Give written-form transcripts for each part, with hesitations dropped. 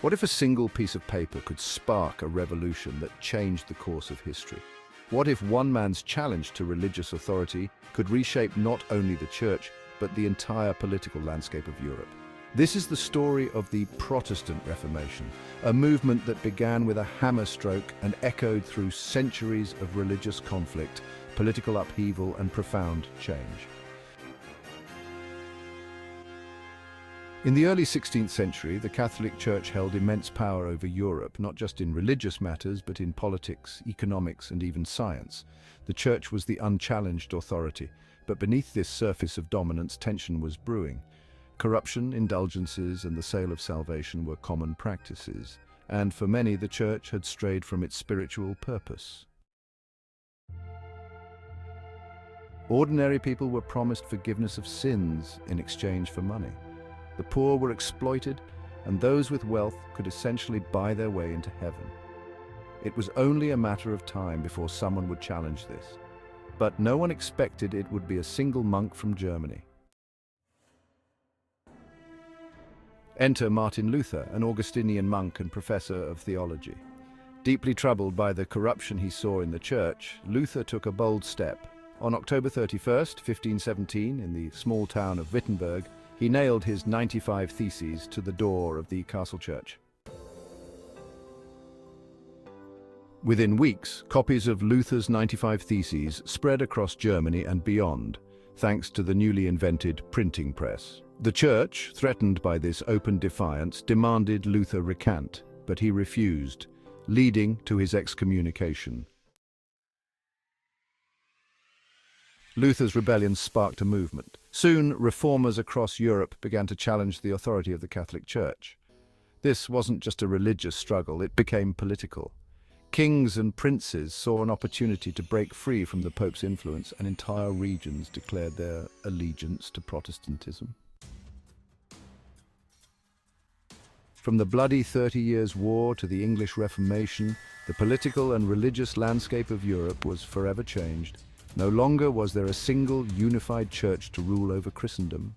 What if a single piece of paper could spark a revolution that changed the course of history? What if one man's challenge to religious authority could reshape not only the church, but the entire political landscape of Europe? This is the story of the Protestant Reformation, a movement that began with a hammer stroke and echoed through centuries of religious conflict, political upheaval, and profound change. In the early 16th century, the Catholic Church held immense power over Europe, not just in religious matters, but in politics, economics, and even science. The Church was the unchallenged authority, but beneath this surface of dominance, tension was brewing. Corruption, indulgences, and the sale of salvation were common practices, and for many, the Church had strayed from its spiritual purpose. Ordinary people were promised forgiveness of sins in exchange for money. The poor were exploited, and those with wealth could essentially buy their way into heaven. It was only a matter of time before someone would challenge this. But no one expected it would be a single monk from Germany. Enter Martin Luther, an Augustinian monk and professor of theology. Deeply troubled by the corruption he saw in the church, Luther took a bold step. On October 31st, 1517, in the small town of Wittenberg, he nailed his 95 Theses to the door of the castle church. Within weeks, copies of Luther's 95 Theses spread across Germany and beyond, thanks to the newly invented printing press. The church, threatened by this open defiance, demanded Luther recant, but he refused, leading to his excommunication. Luther's rebellion sparked a movement. Soon, reformers across Europe began to challenge the authority of the Catholic Church. This wasn't just a religious struggle, it became political. Kings and princes saw an opportunity to break free from the Pope's influence, and entire regions declared their allegiance to Protestantism. From the bloody 30 Years' War to the English Reformation, the political and religious landscape of Europe was forever changed. No longer was there a single unified church to rule over Christendom.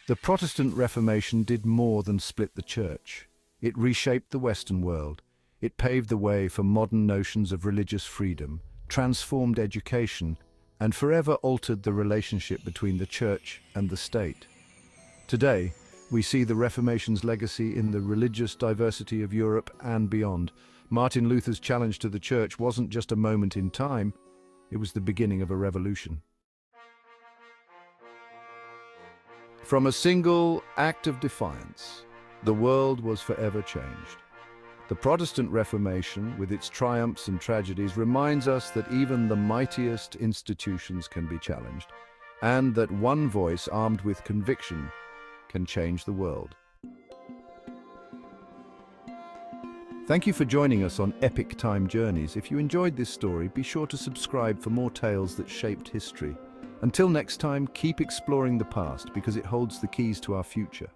The Protestant Reformation did more than split the church. It reshaped the Western world. It paved the way for modern notions of religious freedom, transformed education, and forever altered the relationship between the church and the state. Today, we see the Reformation's legacy in the religious diversity of Europe and beyond. Martin Luther's challenge to the church wasn't just a moment in time, it was the beginning of a revolution. From a single act of defiance, the world was forever changed. The Protestant Reformation, with its triumphs and tragedies, reminds us that even the mightiest institutions can be challenged, and that one voice armed with conviction can change the world. Thank you for joining us on Epic Time Journeys. If you enjoyed this story, be sure to subscribe for more tales that shaped history. Until next time, keep exploring the past because it holds the keys to our future.